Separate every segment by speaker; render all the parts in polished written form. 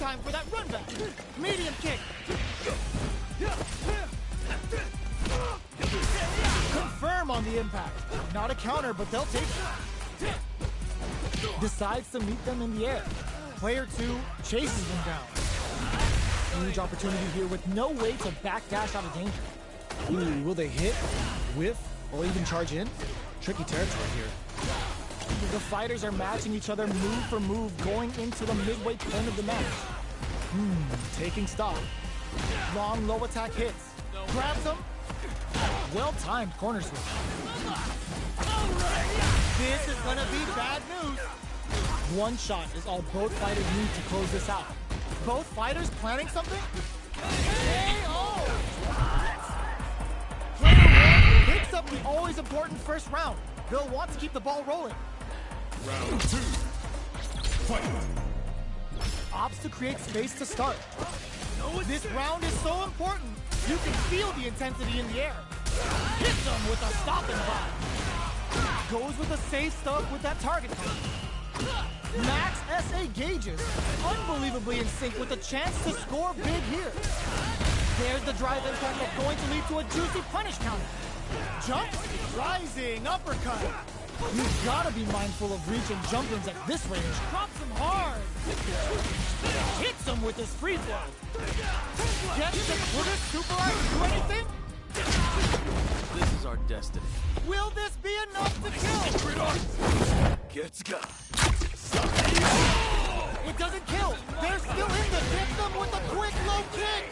Speaker 1: time for that run back. Medium kick. Confirm on the impact. Not a counter, but they'll take it. Decides to meet them in the air. Player 2 chases them down. Huge opportunity here with no way to backdash out of danger. Ooh, will they hit, whiff, or even charge in? Tricky territory here. The fighters are matching each other move for move going into the midway point of the match. Taking stock. Long low attack hits. Grabs them. Well-timed corner switch. This is gonna be bad news. One shot is all both fighters need to close this out. Both fighters planning something? KO! Player 1 picks up the always important first round. They'll want to keep the ball rolling.
Speaker 2: Round 2. Fight!
Speaker 1: Opts to create space to start. This round is so important. You can feel the intensity in the air. Hits them with a stopping block. Goes with the safe stuff with that target punch. Max SA gauges. Unbelievably in sync with the chance to score big here. There's the drive impact that's going to lead to a juicy punish counter. Jump, rising uppercut. You've got to be mindful of reach and jump ins at this range. Drops him hard. Hits him with his free throw. Gets the Twitter super art to do anything?
Speaker 3: This is our destiny.
Speaker 1: Will this be enough to kill?
Speaker 2: Gets got.
Speaker 1: It doesn't kill. They're still in this. Hits them with a quick low kick.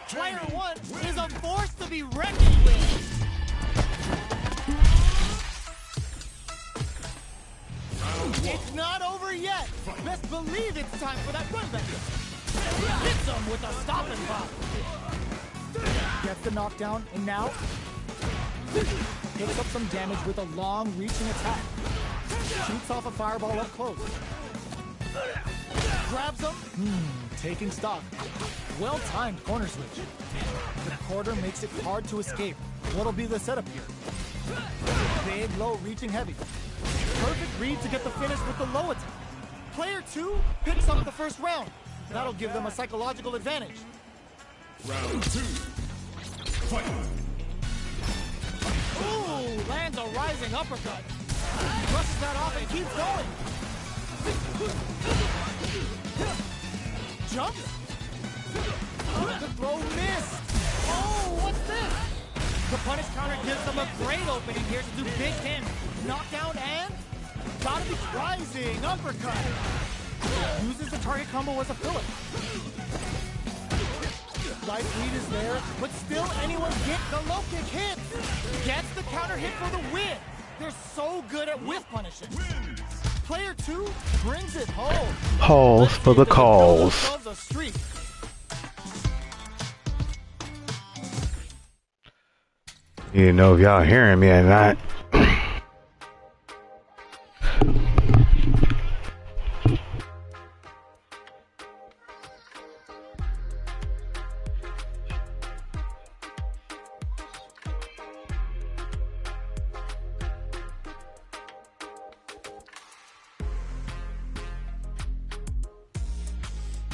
Speaker 1: Player 1 is a force to be reckoned with. It's not over yet. Best believe it's time for that run back. Hits him with a stopping block. Gets the knockdown, and now picks up some damage with a long reaching attack. Shoots off a fireball up close. Grabs him. Taking stock. Well-timed corner switch. The quarter makes it hard to escape. What'll be the setup here? Big, low, reaching heavy. Perfect read to get the finish with the low attack. Player 2 picks up the first round. That'll give them a psychological advantage.
Speaker 2: Round 2. Fight!
Speaker 1: Ooh, lands a rising uppercut. Brushes that off and keeps going. Jump. The throw missed. Oh, what's this? The punish counter gives them a great opening here to do big damage. Knockdown and gotta be rising uppercut. Uses the target combo as a filler. Right lead is there, but still anyone get the low kick hits. Gets the counter hit for the win. They're so good at whiff punishing. Player 2 brings it home.
Speaker 4: Pause for the calls. You know if y'all hearing me or not.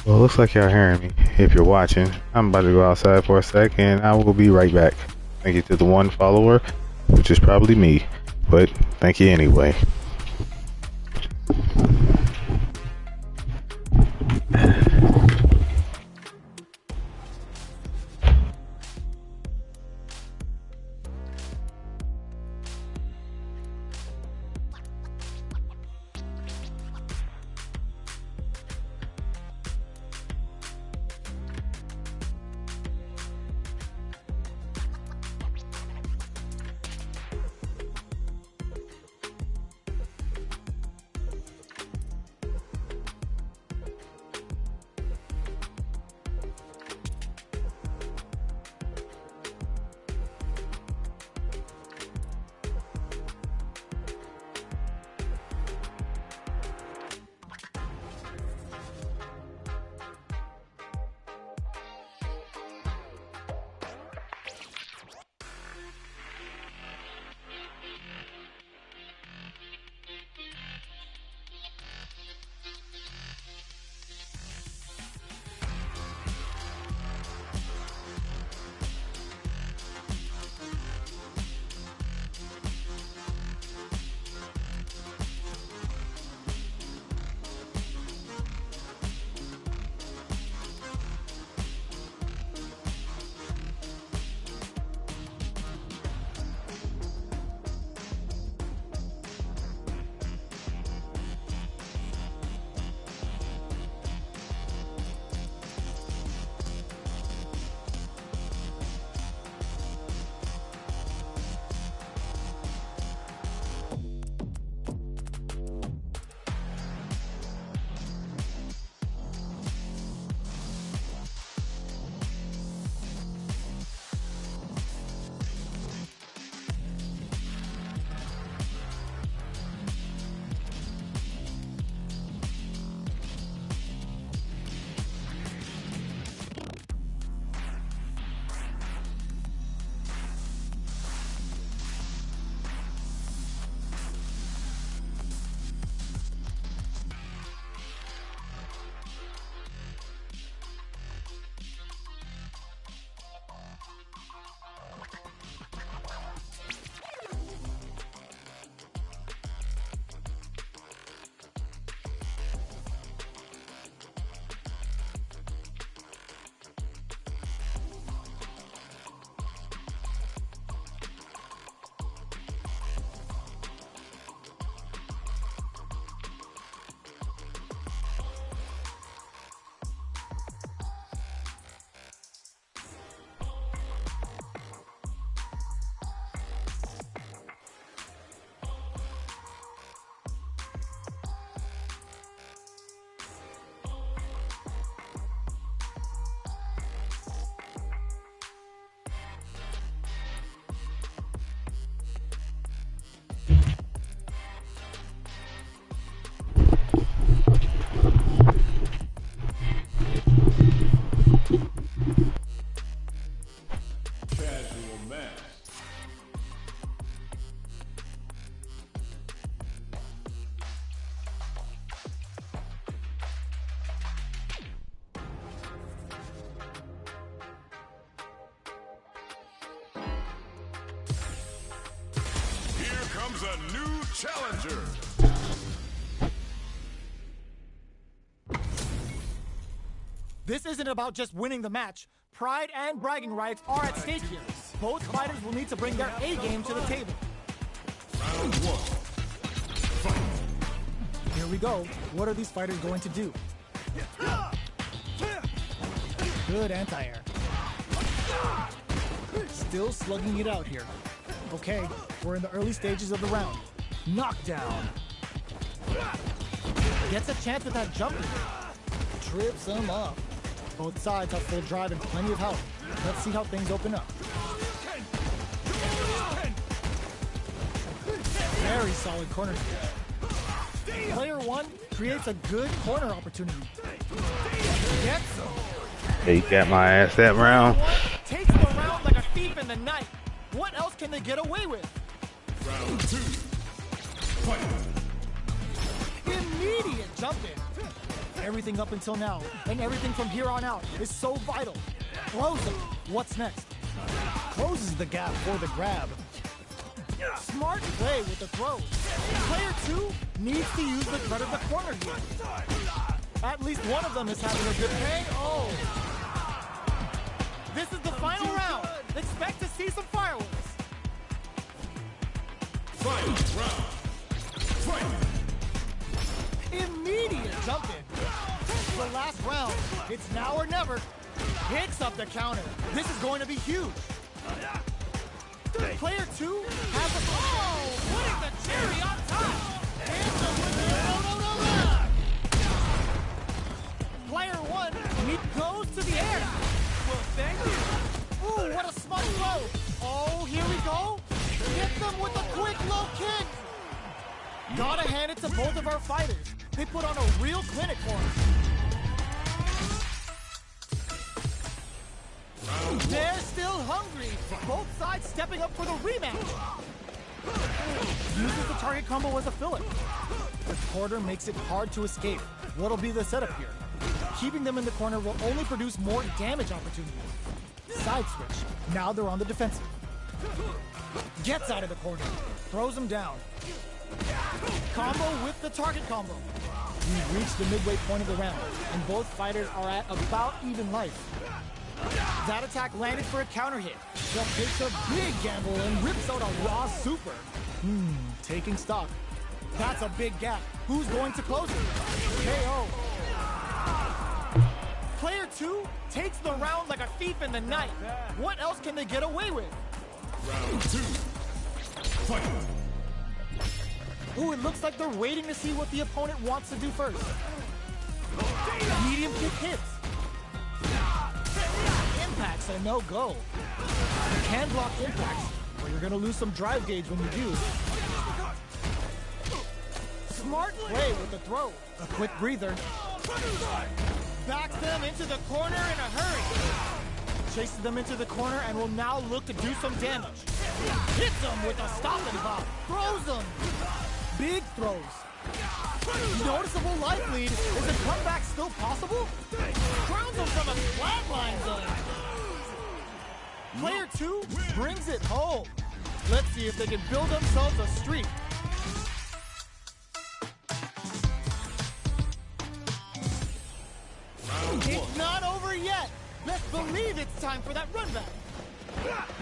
Speaker 4: Well, looks like y'all hearing me. If you're watching, I'm about to go outside for a sec and I will be right back. Thank you to the one follower, which is probably me, but thank you anyway.
Speaker 2: Choose a new challenger.
Speaker 1: This isn't about just winning the match. Pride and bragging rights are at stake here. Both fighters will need to bring their A game to the table.
Speaker 2: Round 1. Fight.
Speaker 1: Here we go. What are these fighters going to do? Good anti-air. Still slugging it out here. Okay, we're in the early stages of the round. Knockdown. Gets a chance at that jump. Trips him up. Both sides have full drive and plenty of health. Let's see how things open up. Very solid corner. Player 1 creates a good corner opportunity. Gets him.
Speaker 4: They got my ass that round.
Speaker 1: Takes the round like a thief in the night. What else can they get away with?
Speaker 2: Round 2. Fight.
Speaker 1: Immediate jump in. Everything up until now, and everything from here on out is so vital. Close him. What's next? Closes the gap for the grab. Smart play with the throw. Player 2 needs to use the threat of the corner here. At least one of them is having a good hang. Oh! This is the final round. Expect to see some fireworks.
Speaker 2: Final round. Fight.
Speaker 1: Immediate jump in. The last round. It's now or never. Hits up the counter. This is going to be huge. Player 2 has a... Oh! Putting the cherry on top. Player 1 goes to the air. Well, thank you. Ooh, what a smart throw. Oh, here we go. Hit them with a quick low kick. Gotta hand it to both of our fighters. They put on a real clinic for us. They're still hungry. Both sides stepping up for the rematch. Uses the target combo as a filler. The quarter makes it hard to escape. What'll be the setup here? Keeping them in the corner will only produce more damage opportunities. Side switch. Now they're on the defensive. Gets out of the corner. Throws him down. Combo with the target combo. We've reached the midway point of the round, and both fighters are at about even life. That attack landed for a counter hit. That takes a big gamble and rips out a raw super. Taking stock. That's a big gap. Who's going to close it? KO. Player 2 takes the round like a thief in the night. What else can they get away with?
Speaker 2: Round 2. Fight.
Speaker 1: Ooh, it looks like they're waiting to see what the opponent wants to do first. Medium kick hits. Impacts a no-go. You can block impacts, but you're gonna lose some drive gauge when you do. Smart play with the throw. A quick breather. Backs them into the corner in a hurry. Chases them into the corner and will now look to do some damage. Hits them with a stop and pop. Throws them. Big throws. Noticeable life lead. Is the comeback still possible? Grounds them from a flatline zone. Player 2 brings it home. Let's see if they can build themselves a streak. It's not over yet. Best believe it's time for that run back.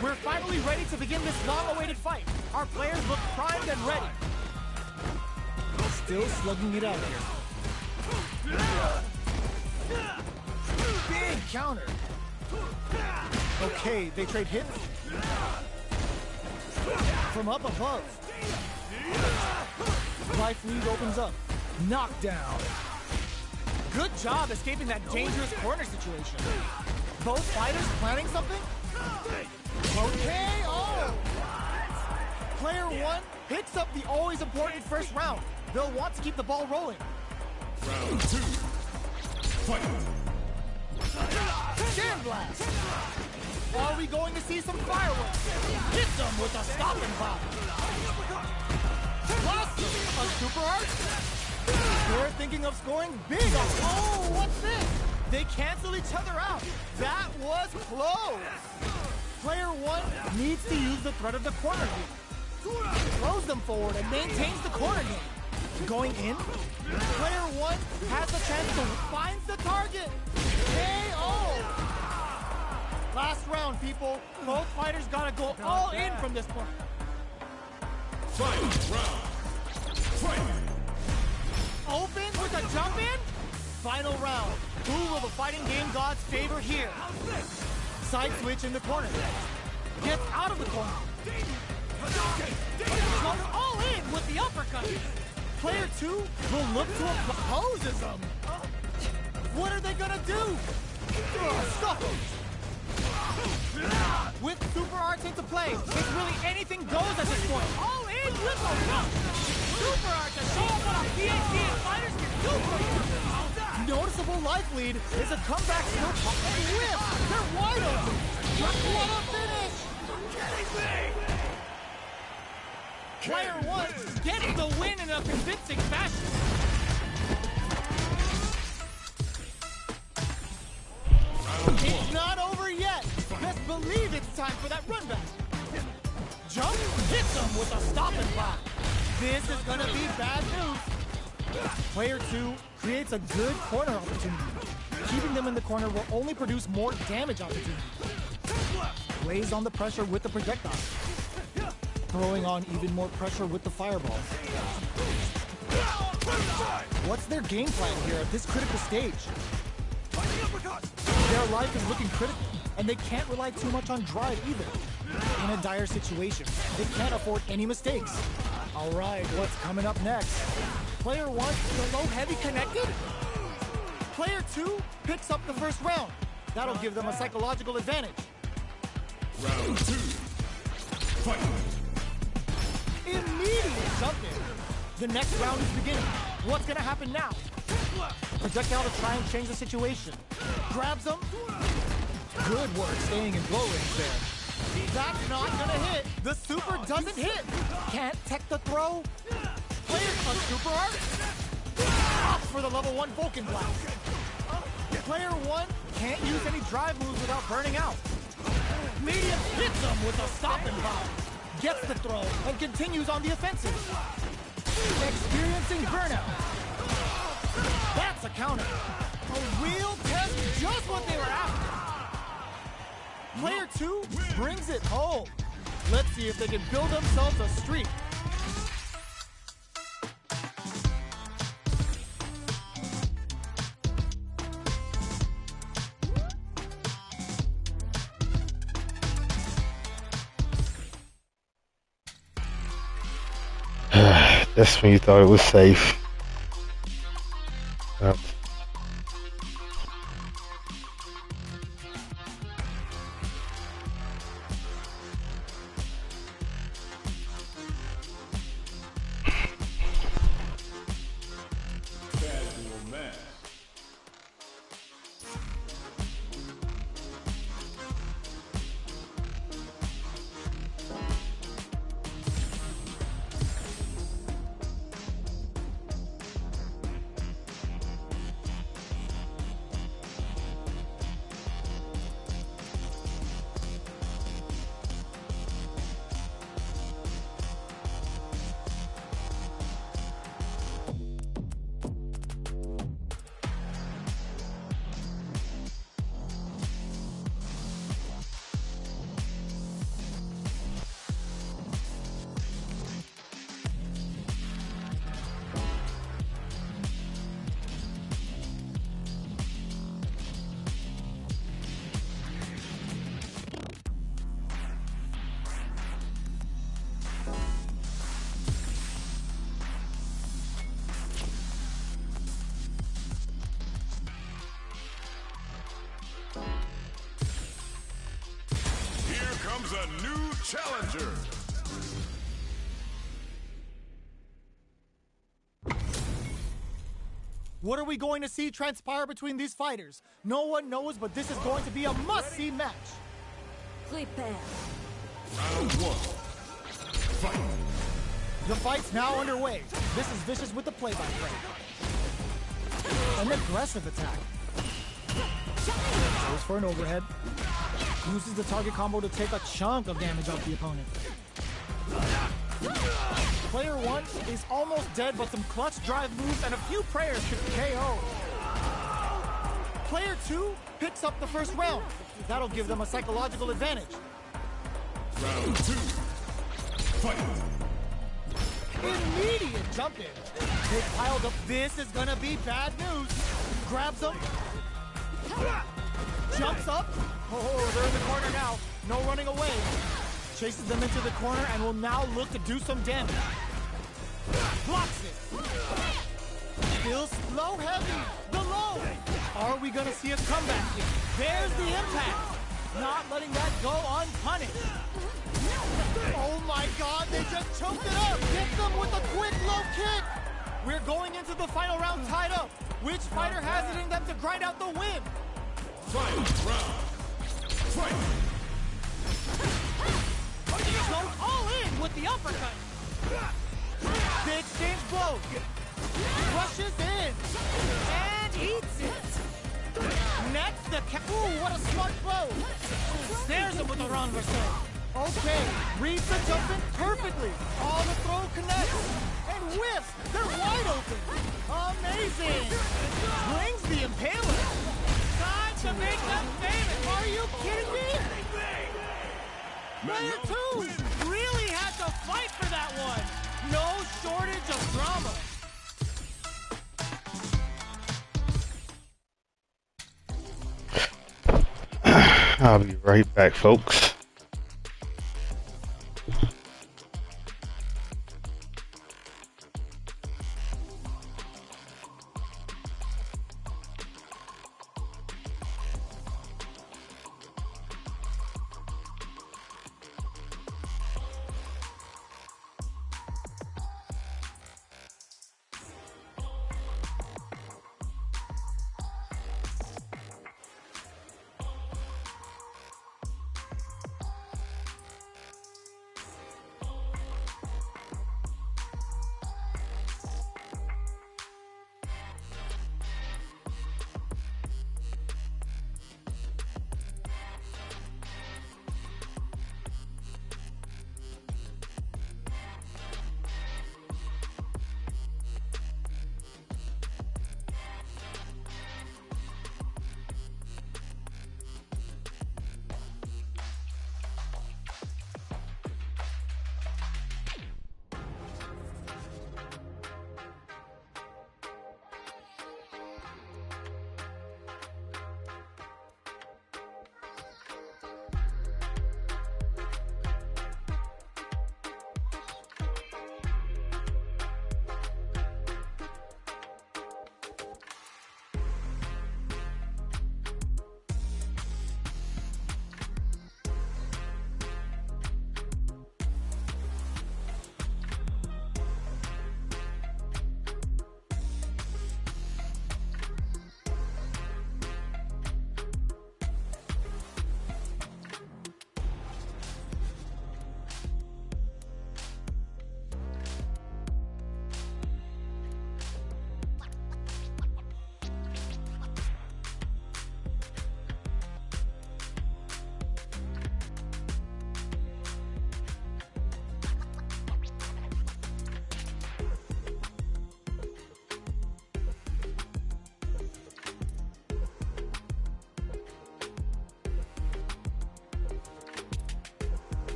Speaker 1: We're finally ready to begin this long-awaited fight. Our players look primed and ready. Still slugging it out here. Big counter. Okay, they trade hits. From up above. Life lead opens up. Knockdown. Good job escaping that dangerous corner situation. Both fighters planning something? Okay, oh! Player 1 picks up the always important first round. They'll want to keep the ball rolling.
Speaker 2: Round 2. Fight.
Speaker 1: Sandblast! Are we going to see some fireworks? Hit them with a stop and pop. Plus, a super art. They're thinking of scoring big. Oh, what's this? They cancel each other out. That was close. Player 1 needs to use the threat of the corner here. throws them forward and maintains the corner game. Going in, player 1 has the chance to find the target. KO! Last round, people. Both fighters gotta go all in from this point.
Speaker 2: Final round. Fight!
Speaker 1: Opens with a jump in. Final round. Who will the fighting game gods favor here? Side switch in the corner. Gets out of the corner. Goes all in with the uppercut. Player 2 will look to opposes them. What are they gonna do? Stuff him. With super arts into play, it's really anything goes at this point. All in with a rush. Super art to show what a PhD and fighters can do for you. Noticeable life lead is a comeback skill pop and whip. They're wide open. What a finish! Player 1 gets the win in a convincing fashion. It's not over yet. Best believe it's time for that run back. Jump hits him with a stop and block. This is gonna be bad news. Player 2 creates a good corner opportunity. Keeping them in the corner will only produce more damage opportunities. Lays on the pressure with the projectile. Throwing on even more pressure with the fireball. What's their game plan here at this critical stage? Their life is looking critical, and they can't rely too much on drive either. In a dire situation, they can't afford any mistakes. All right, what's coming up next? Player 1, the low heavy connected? Player 2 picks up the first round. That'll give them a psychological advantage.
Speaker 2: Round 2. Fight!
Speaker 1: Immediate jump in. The next round is beginning. What's gonna happen now? Projectile to try and change the situation. Grabs him. Good work staying in blow range there. That's not gonna hit. The super doesn't hit. Can't tech the throw. Player on super art. Opts for the level 1 Vulcan blast. Player 1 can't use any drive moves without burning out. Medium hits him with a stop and pop. Gets the throw and continues on the offensive. Experiencing burnout. That's a counter. A real test, just what they were after. Player 2 brings it home. Let's see if they can build themselves a streak.
Speaker 4: That's when you thought it was safe. Yep.
Speaker 2: Casual match. Comes a new challenger.
Speaker 1: What are we going to see transpire between these fighters? No one knows, but this is going to be a must-see match.
Speaker 2: Round 1. Fight.
Speaker 1: The fight's now underway. This is Vicious with the play-by-play. An aggressive attack. Goes for an overhead. Uses the target combo to take a chunk of damage off the opponent. Player 1 is almost dead, but some clutch drive moves and a few prayers should KO. Player 2 picks up the first round. That'll give them a psychological advantage.
Speaker 2: Round 2. Fight!
Speaker 1: Immediate jump in. They piled up. This is gonna be bad news. Grabs them. Jumps up. Oh, they're in the corner now. No running away. Chases them into the corner and will now look to do some damage. Blocks it. Still slow heavy. The low. Are we gonna see a comeback here? There's the impact. Not letting that go unpunished. Oh my god, they just choked it up. Get them with a quick low kick. We're going into the final round tied up. Which fighter has it in them to grind out the win?
Speaker 2: Final round. Fight!
Speaker 1: Goes all in with the uppercut. They exchange blows. Rushes in. And eats it. Next, the ooh, what a smart blow. Snares him with the wrong reset. Okay, reads the jump in perfectly. All the throw connects. And whiffs. They're wide open. Amazing. Brings the impaler. Time to make them famous. Are you kidding me? Player 2 really had to fight for that one. No shortage of drama.
Speaker 4: I'll be right back, folks.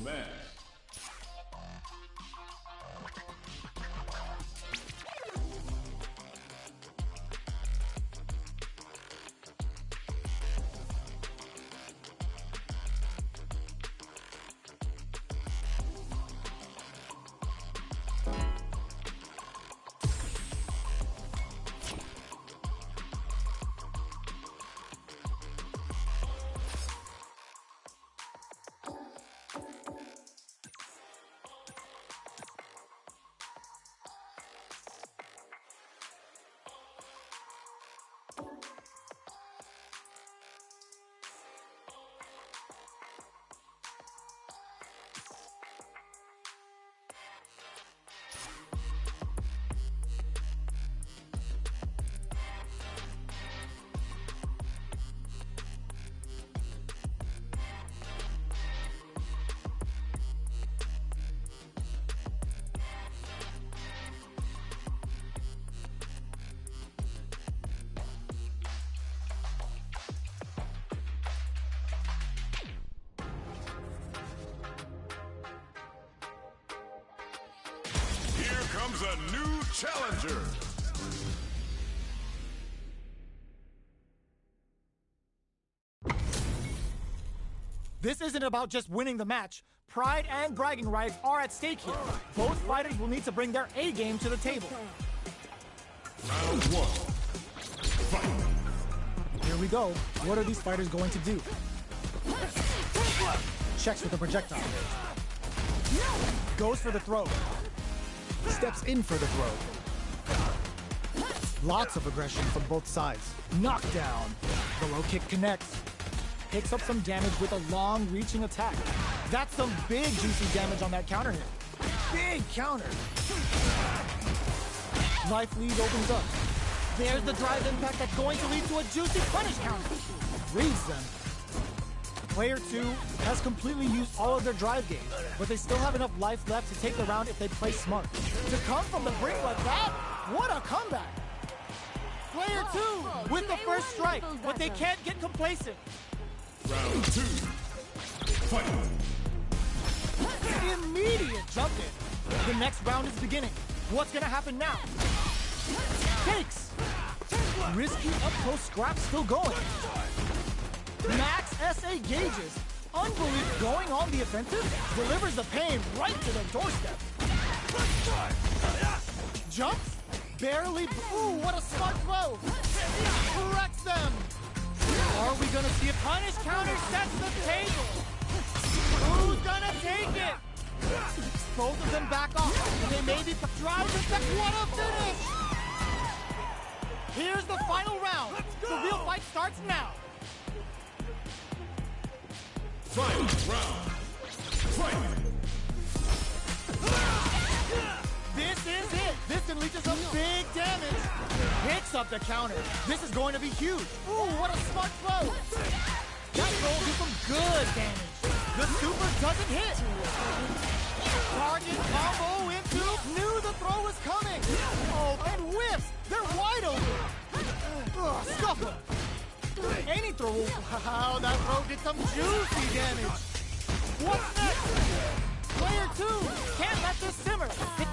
Speaker 2: man. Here comes a new challenger.
Speaker 1: This isn't about just winning the match. Pride and bragging rights are at stake here. Both fighters will need to bring their A game to the table.
Speaker 2: Round one. Fight.
Speaker 1: Here we go. What are these fighters going to do? Checks with the projectile. Goes for the throw. Steps in for the throw. Lots of aggression from both sides. Knockdown. The low kick connects. Picks up some damage with a long reaching attack. That's some big juicy damage on that counter hit. Big counter. Life lead opens up. There's the drive impact that's going to lead to a juicy punish counter. Reads them. Player 2 has completely used all of their drive gauge, but they still have enough life left to take the round if they play smart. To come from the brink like that, what a comeback! Player 2 with the first strike, but they can't get complacent.
Speaker 2: Round two. Fight.
Speaker 1: Immediate jump in. The next round is beginning. What's gonna happen now? Takes. Risky up-close scrap still going. Max SA gauges. Unbelievable. Going on the offensive. Delivers the pain right to their doorstep. Jumps. Barely. Ooh, what a smart throw. Corrects them. Are we gonna see a punish counter sets the table? Who's gonna take it? Both of them back off. They may be drive effect. What a finish! Here's the final round. The real fight starts now.
Speaker 2: Final round. Fight.
Speaker 1: This is it. This unleashes some big damage. Picks up the counter. This is going to be huge. Ooh, what a smart throw. That throw will do some good damage. The super doesn't hit. Target combo into. Knew the throw was coming. Oh, and whiffs. They're wide open. Ugh, scuff them. Any throw. Wow, that throw did some juicy damage. What's next? Player 2 can't let this simmer.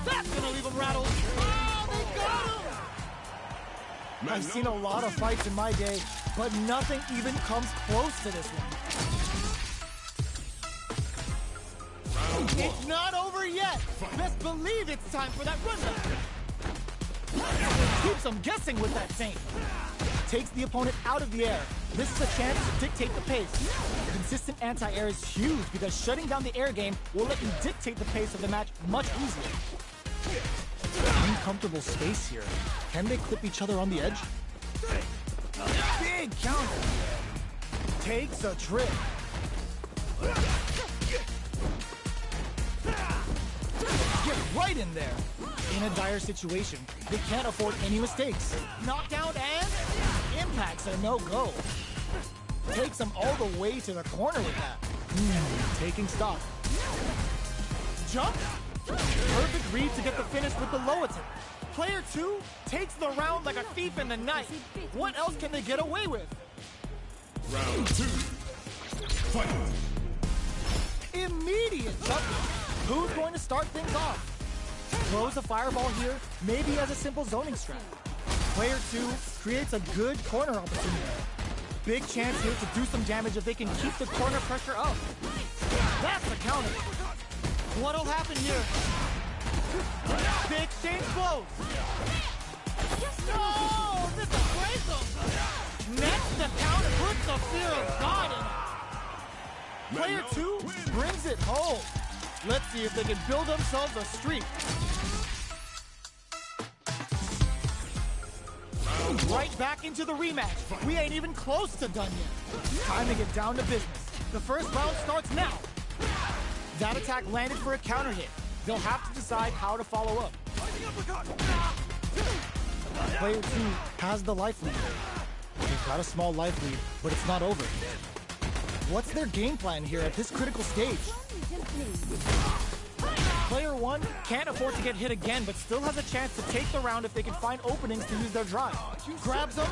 Speaker 1: That's gonna leave him rattled. Oh, they got him! I've seen a lot of fights in my day, but nothing even comes close to this one. It's not over yet. Best believe it's time for that rundown. Keeps them guessing with that thing. Takes the opponent out of the air. This is a chance to dictate the pace. Consistent anti-air is huge because shutting down the air game will let you dictate the pace of the match much easier. Uncomfortable space here. Can they clip each other on the edge? Big counter. Takes a trip. Get right in there. In a dire situation, they can't afford any mistakes. Knockdown and impacts a no-go. Takes them all the way to the corner with that. Taking stock. Jump. Perfect read to get the finish with the low attack. Player 2 takes the round like a thief in the night. What else can they get away with?
Speaker 2: Round two. Fight.
Speaker 1: Immediate jumping. Who's going to start things off? Throws a fireball here, maybe as a simple zoning strat. Player 2 creates a good corner opportunity. Big chance here to do some damage if they can keep the corner pressure up. That's the counter. What'll happen here? Big exchange blows. No! This is Grayson! Next, the counter puts the fear of God in it. Player 2 brings it home. Let's see if they can build themselves a streak. Right back into the rematch. We ain't even close to done yet. Time to get down to business. The first round starts now. That attack landed for a counter hit. They'll have to decide how to follow up. Player 2 has the life lead. They've got a small life lead, but it's not over. What's their game plan here at this critical stage? Player 1 can't afford to get hit again, but still has a chance to take the round if they can find openings to use their drive. Grabs him,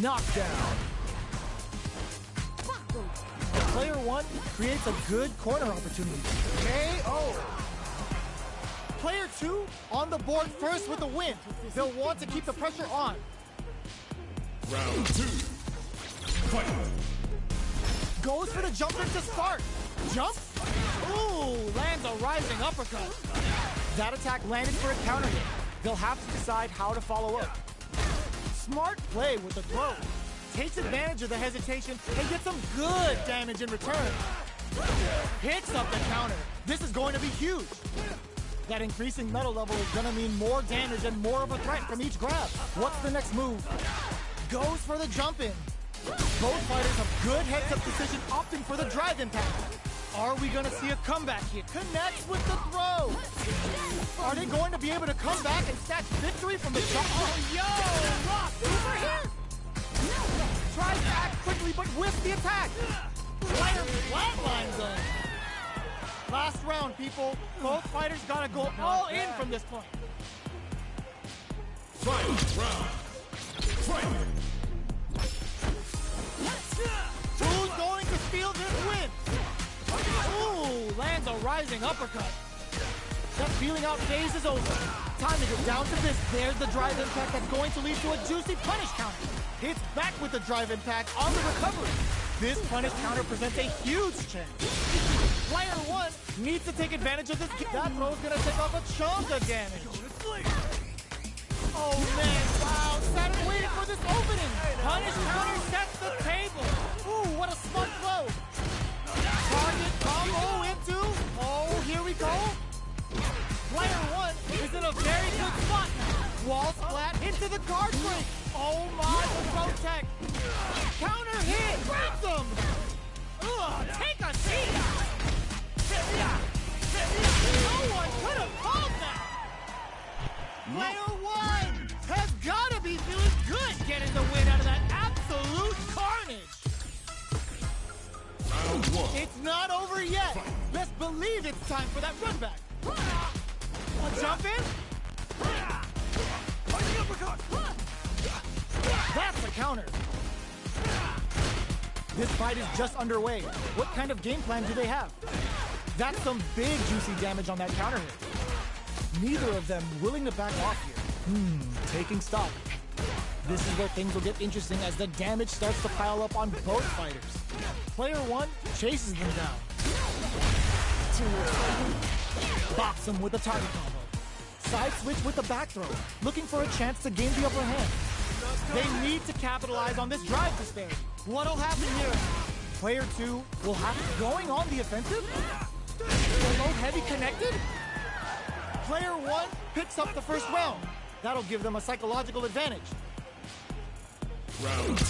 Speaker 1: knockdown. Player 1 creates a good corner opportunity. KO. Player 2 on the board first with the win. They'll want to keep the pressure on.
Speaker 2: Round 2. Fight.
Speaker 1: Goes for the jumper to start. Jump. Ooh, lands a rising uppercut. That attack landed for a counter hit. They'll have to decide how to follow up. Smart play with the throw. Takes advantage of the hesitation and gets some good damage in return. Hits up the counter. This is going to be huge. That increasing metal level is going to mean more damage and more of a threat from each grab. What's the next move? Goes for the jump in. Both fighters have good heads-up position, opting for the drive impact. Are we going to see a comeback here? Connects with the throw. Are they going to be able to come back and snatch victory from the jump? Oh, yo! Rock over here! Tries to act quickly, but whiffs the attack. Player flatlines them. Last round, people. Both fighters got to go all in from this point.
Speaker 2: Final round. Fight.
Speaker 1: Who's going to steal this win? Ooh, lands a rising uppercut. That feeling out phase is over. Time to get down to this. There's the drive impact that's going to lead to a juicy punish counter. Hits back with the drive impact on the recovery. This punish counter presents a huge chance. Player 1 needs to take advantage of this. That throw's gonna take off a chunk of damage. Oh man, wow, Saturn waited for this opening. Punish counter sets the table. Ooh, what a smart throw. Target combo into, oh, here we go. Player 1 is in a very good spot now. Wall splat into the guard break. Oh my, the throw tech. Counter hit, grabs him. Ugh, take a seat. No one could have called that. Player 1 has got to be feeling good getting the win out of that absolute carnage.
Speaker 2: Round 1.
Speaker 1: It's not over yet. Best believe it's time for that run back. A jump in. That's a counter. This fight is just underway. What kind of game plan do they have? That's some big juicy damage on that counter hit. Neither of them willing to back off here. Taking stock. This is where things will get interesting as the damage starts to pile up on both fighters. Player 1 chases them down. Box them with a target combo. Side switch with the back throw, looking for a chance to gain the upper hand. They need to capitalize on this drive disparity. What'll happen here? Player 2 will have to going on the offensive? Low heavy connected? Player 1 picks up the first round. That'll give them a psychological advantage.
Speaker 2: Round 2.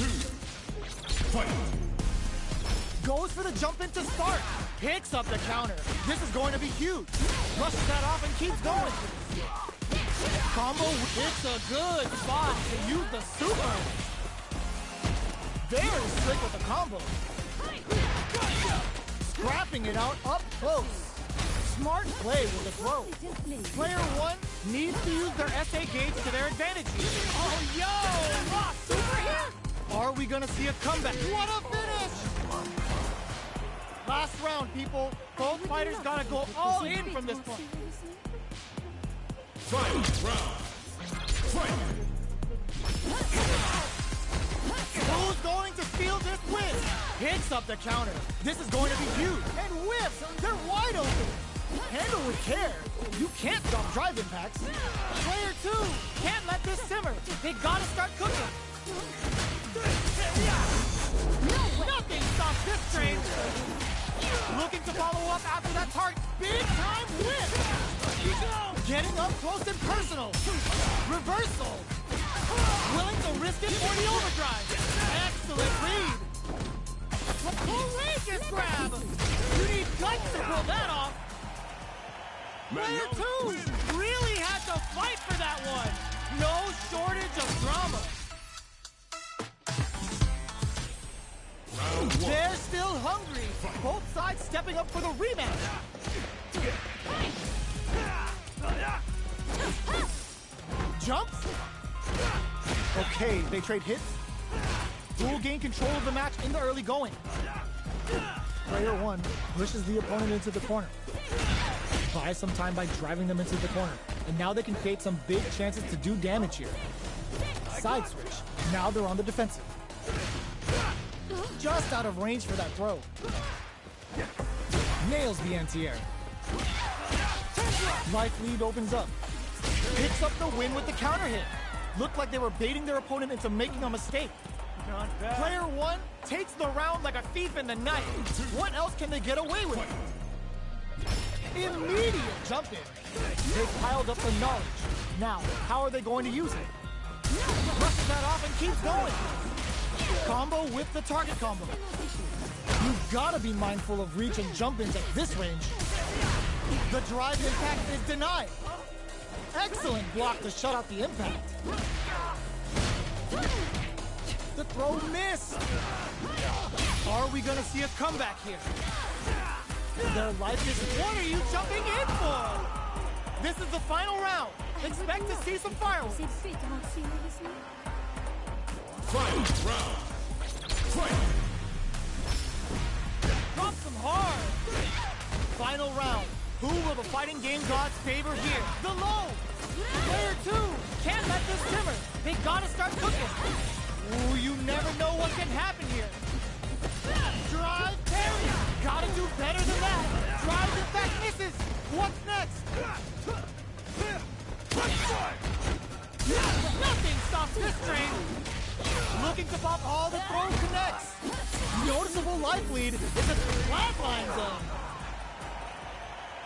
Speaker 2: Fight.
Speaker 1: Goes for the jump in to start. Picks up the counter. This is going to be huge. Rushes that off and keeps going. Combo. It's a good spot to use the super. Very slick with the combo. Scrapping it out up close. Smart play with the throw. Player 1 needs to use their SA gauge to their advantage. Oh, yo! Rock super here! Are we gonna see a comeback? What a finish! Last round, people. Both fighters gotta go all in from this point.
Speaker 2: Final round. Fight!
Speaker 1: Who's going to steal this win? Hits up the counter. This is going to be huge. And whips. They're wide open. Handle with care. You can't drop drive impacts. Player 2 can't let this simmer. They gotta start cooking. Nothing stops this train. Looking to follow up after that target. Big time whip. Getting up close and personal. Reversal. Willing to risk it for the overdrive. Excellent read. Courageous grab. You need guts to pull that off. Player 2 really had to fight for that one. No shortage of drama. They're still hungry. Both sides stepping up for the rematch. Jumps. Okay, they trade hits. Who will gain control of the match in the early going? Player 1 pushes the opponent into the corner. Buys some time by driving them into the corner. And now they can create some big chances to do damage here. Side switch. Now they're on the defensive. Just out of range for that throw. Nails the anti-air. Life lead opens up. Picks up the win with the counter hit. Looked like they were baiting their opponent into making a mistake. Player 1 takes the round like a thief in the night. What else can they get away with? Immediate jump in. They piled up the knowledge. Now, how are they going to use it? Brushes that off and keeps going. Combo with the target combo. You've got to be mindful of reach and jump-ins at this range. The drive impact is denied. Excellent block to shut out the impact. The throw missed. Are we going to see a comeback here? Their life is... What are you jumping in for? This is the final round. Expect to see some fireworks.
Speaker 2: Final round. Fight!
Speaker 1: Drop them hard. Final round. Who will the fighting game gods favor here? The low. Player 2 can't let this simmer. They gotta start cooking. Ooh, you never know what can happen here. Drive parry. Gotta do better than that. Drive in fact misses. What's next? Nothing stops this train. Looking to pop all the throws connects. Noticeable life lead is a flatline zone.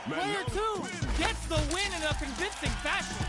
Speaker 1: Player 2 gets the win in a convincing fashion.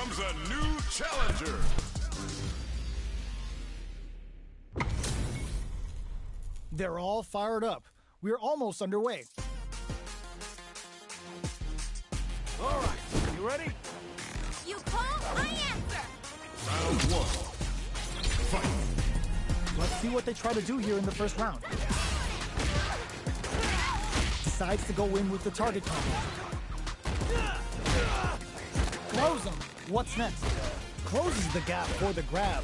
Speaker 2: comes a new challenger.
Speaker 1: They're all fired up. We're almost underway.
Speaker 3: All right, you ready?
Speaker 5: You call, I answer.
Speaker 2: Round one. Fight.
Speaker 1: Let's see what they try to do here in the first round. Decides to go in with the target combo. Close him. What's next? Closes the gap for the grab.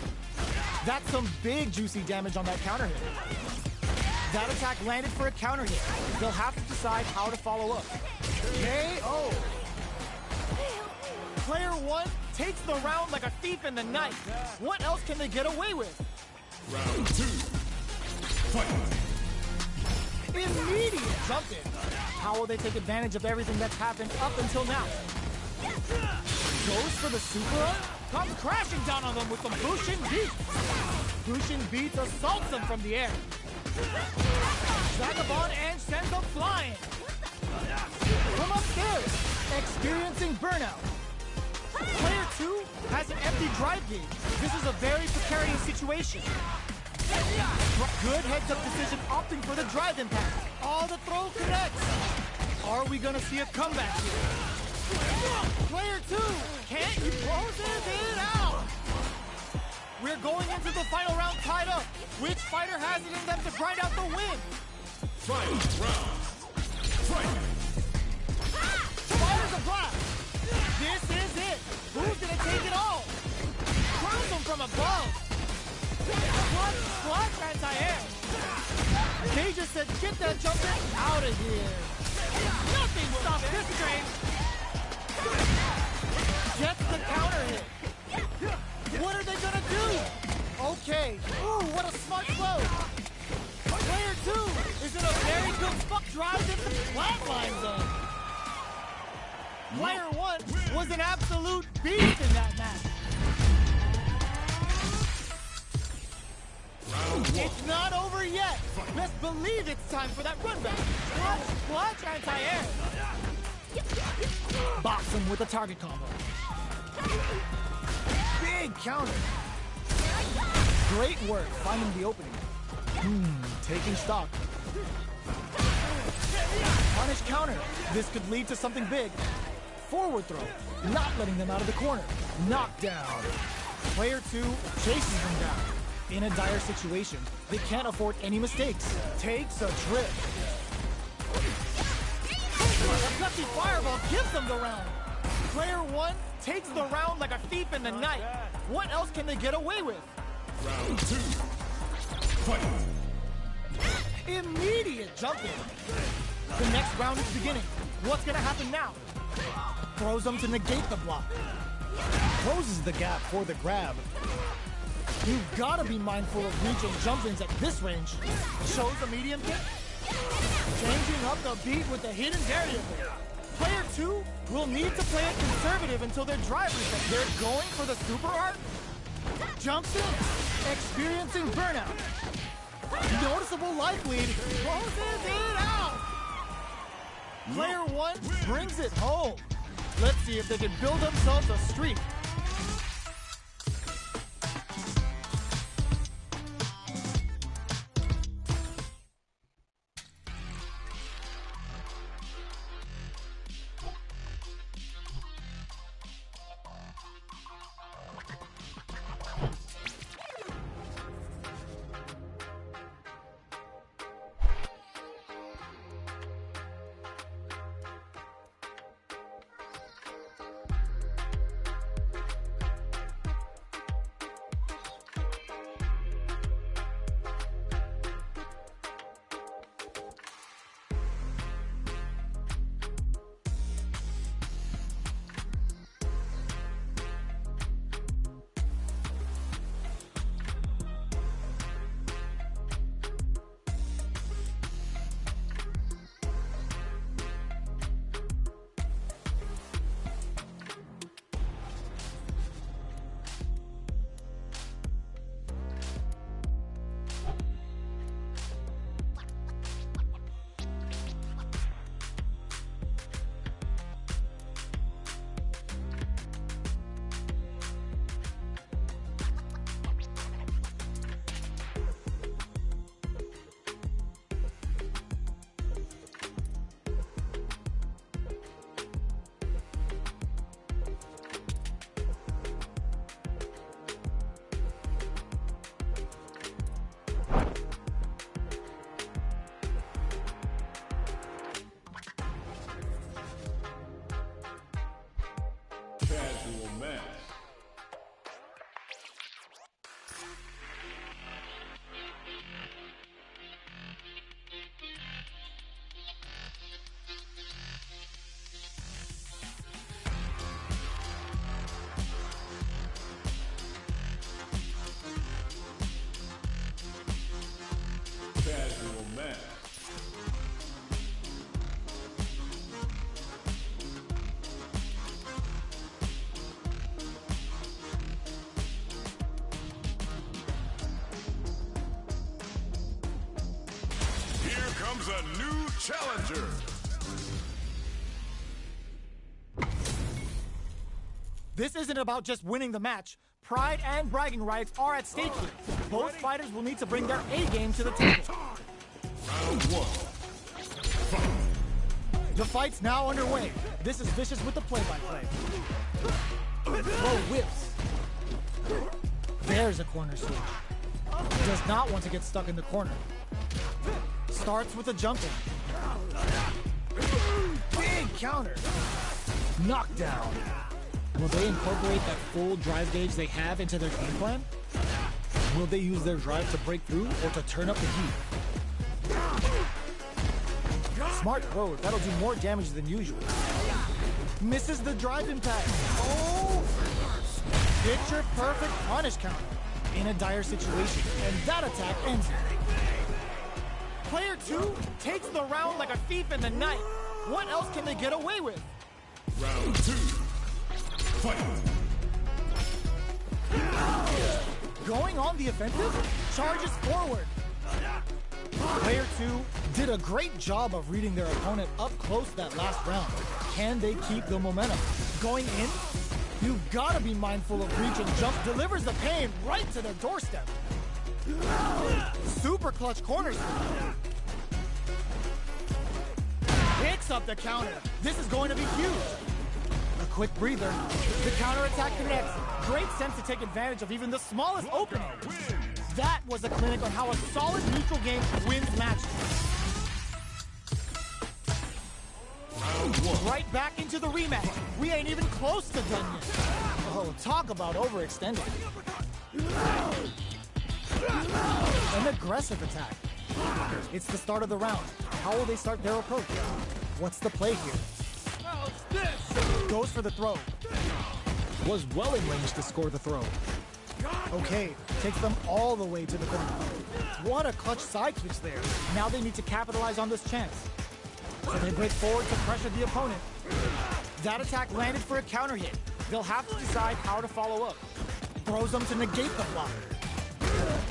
Speaker 1: That's some big juicy damage on that counter hit. That attack landed for a counter hit. They'll have to decide how to follow up. KO. Player one takes the round like a thief in the night. What else can they get away with?
Speaker 2: Round two. Fight.
Speaker 1: Immediate jump in. How will they take advantage of everything that's happened up until now? Goes for the super arm, comes crashing down on them with some Bushin Beats. Bushin Beats assaults them from the air. Vagabond and sends them flying. From upstairs, experiencing burnout. Player 2 has an empty drive gauge. This is a very precarious situation. Good heads-up decision opting for the drive impact. Oh, the throw connects. Are we gonna see a comeback here? Player 2, can't you close it out? We're going into the final round tied up. Which fighter has it in them to grind out the win?
Speaker 2: Final round. Fight.
Speaker 1: Fires a blast. This is it. Who's gonna take it all? Cruise them from above. Splash anti-air. They just said, get that jumper out of here. Nothing stops this train. Gets the counter hit. What are they gonna do? Okay. Ooh, what a smart flow. Player 2 is in a very good spot. Drives into the flatline zone. Player 1 was an absolute beast in that match.
Speaker 2: Round one.
Speaker 1: It's not over yet. Best believe it's time for that run back. Clutch anti-air. Box him with a target combo. Big counter. Great work finding the opening. Taking stock. Punish counter. This could lead to something big. Forward throw. Not letting them out of the corner. Knockdown. Player 2 chases them down. In a dire situation, they can't afford any mistakes. Takes a trip. A gutsy fireball gives them the round. Player 1 takes the round like a thief in the night. What else can they get away with?
Speaker 2: Round two. Fight.
Speaker 1: Immediate jumping. The next round is beginning. What's gonna happen now? Throws them to negate the block. Closes the gap for the grab. You've gotta be mindful of reaching jump-ins at this range. Shows a medium kick. Changing up the beat with the hidden variable. Player 2 will need to play it conservative until their drive reset. They're going for the super art. Jumps in. Experiencing burnout. Noticeable life lead. Closes it out. Player 1 brings it home. Let's see if they can build themselves a streak.
Speaker 2: comes a new challenger.
Speaker 1: This isn't about just winning the match. Pride and bragging rights are at stake here. Both fighters will need to bring their A game to the table.
Speaker 2: Round 1. Fight.
Speaker 1: The fight's now underway. This is Vicious with the play-by-play. Throw whips. There's a corner switch. Does not want to get stuck in the corner. Starts with a jumping. Big counter. Knockdown. Will they incorporate that full drive gauge they have into their game plan? Will they use their drive to break through or to turn up the heat? Smart throw, that'll do more damage than usual. Misses the drive impact. Oh! Picture perfect punish counter in a dire situation, and that attack ends it. Player 2 takes the round like a thief in the night. What else can they get away with?
Speaker 2: Round 2. Fight.
Speaker 1: Going on the offensive, charges forward. Player 2 did a great job of reading their opponent up close that last round. Can they keep the momentum? Going in, you've got to be mindful of reach and jump delivers the pain right to their doorstep. Super clutch corners. Picks up the counter. This is going to be huge. A quick breather. The counterattack connects. Great sense to take advantage of even the smallest opening. That was a clinic on how a solid neutral game wins matches.
Speaker 2: Round 1.
Speaker 1: Right back into the rematch. We ain't even close to done yet. Oh, talk about overextending. An aggressive attack. It's the start of the round. How will they start their approach? What's the play here? Goes for the throw. Was well in range to score the throw. Okay, takes them all the way to the corner. What a clutch side switch there. Now they need to capitalize on this chance. So they break forward to pressure the opponent. That attack landed for a counter hit. They'll have to decide how to follow up. Throws them to negate the block.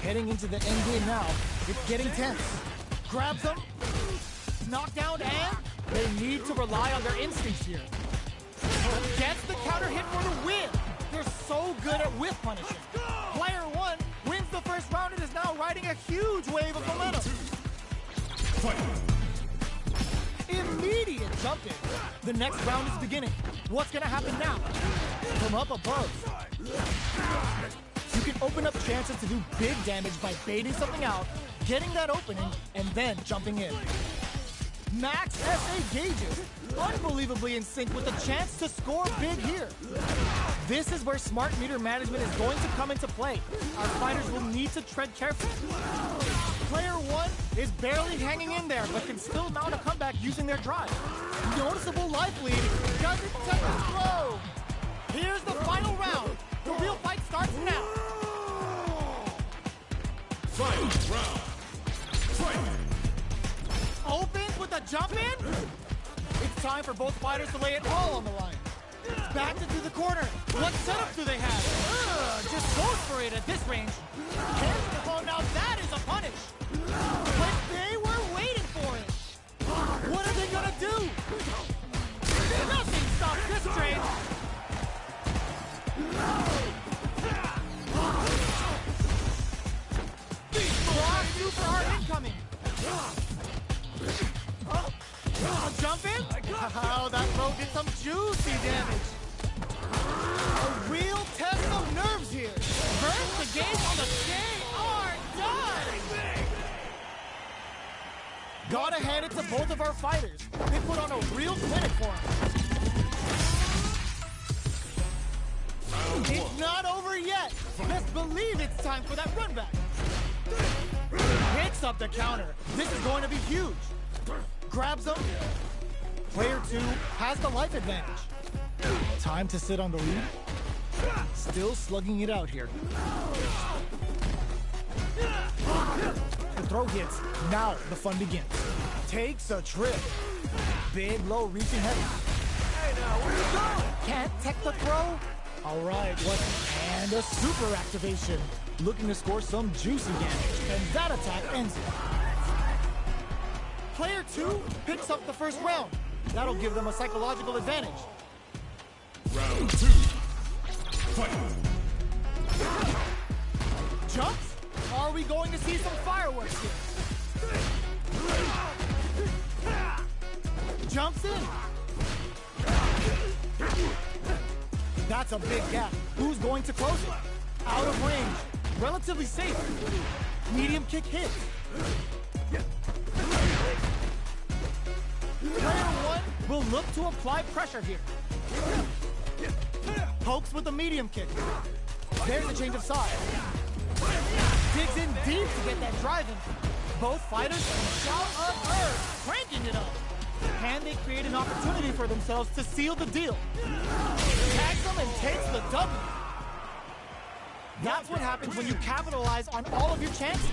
Speaker 1: Heading into the end game now. It's getting tense. Grabs them. Knockdown, and they need to rely on their instincts here. Gets the counter hit for the win. They're so good at whip punishing. Player 1 wins the first round and is now riding a huge wave of momentum.
Speaker 2: Fight.
Speaker 1: Immediate jump in. The next round is beginning. What's gonna happen now? From up above. You can open up chances to do big damage by baiting something out, getting that opening, and then jumping in. Max SA gauges, unbelievably in sync with a chance to score big here. This is where smart meter management is going to come into play. Our fighters will need to tread carefully. Player 1 is barely hanging in there, but can still mount a comeback using their drive. Noticeable life lead, doesn't touch the throw. Here's the final round. The real fight starts now.
Speaker 2: Final round. Fight.
Speaker 1: Opens with a jump in. It's time for both fighters to lay it all on the line. Backed into the corner. What setup do they have? Just goes for it at this range. Hands to the phone. Now that is a punish. But they were waiting for it. What are they gonna do? Nothing stops this train. Raw super hard incoming. Jump in? Oh, that throw did some juicy damage. A real test of nerves here. First, the games on the day are done. Gotta hand it to both of our fighters. They put on a real clinic for us. It's not over yet. Best believe it's time for that run back. Picks up the counter. This is going to be huge. Grabs them. Player 2 has the life advantage. Time to sit on the lead. Still slugging it out here. The throw hits. Now the fun begins. Takes a trip. Big low reaching heavy.
Speaker 3: Hey now, where you going?
Speaker 1: Can't tech the throw? All right, what? And a super activation. Looking to score some juicy damage. And that attack ends it. Player 2 picks up the first round. That'll give them a psychological advantage.
Speaker 2: Round 2. Fight.
Speaker 1: Jumps? Are we going to see some fireworks here? Jumps in. That's a big gap. Who's going to close it? Out of range. Relatively safe. Medium kick hits. Player 1 will look to apply pressure here. Pokes with a medium kick. There's a change of side. Digs in deep to get that drive in. Both fighters shout of earth, cranking it up. Can they create an opportunity for themselves to seal the deal? Tags them and takes the W. That's what happens when you capitalize on all of your chances.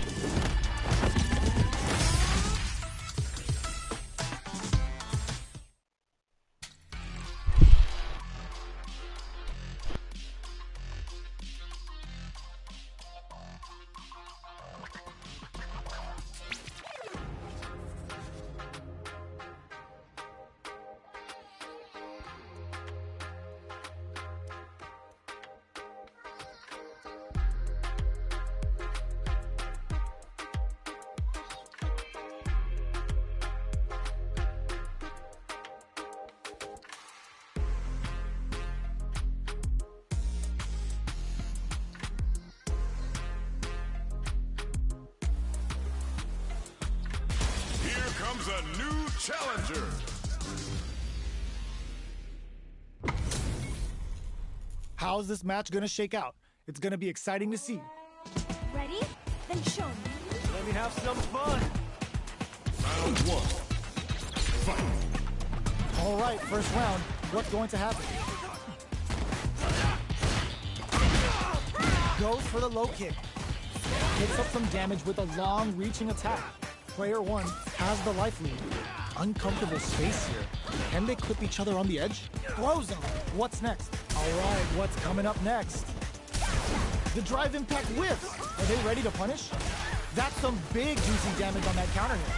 Speaker 2: Comes a new challenger.
Speaker 1: How's this match gonna shake out? It's gonna be exciting to see.
Speaker 5: Ready? Then show me.
Speaker 3: Let me have some fun.
Speaker 2: Round 1. Fight.
Speaker 1: All right, first round. What's going to happen? Goes for the low kick. Picks up some damage with a long reaching attack. Player 1 has the life lead. Uncomfortable space here. Can they clip each other on the edge? Throws him. What's next? All right, what's coming up next? The drive impact whiffs. Are they ready to punish? That's some big juicy damage on that counter hit.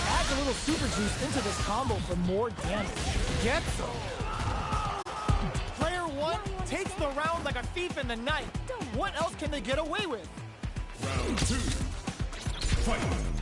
Speaker 1: Adds a little super juice into this combo for more damage. Gets him. Player 1 takes the round like a thief in the night. What else can they get away with?
Speaker 2: Round 2. Fight.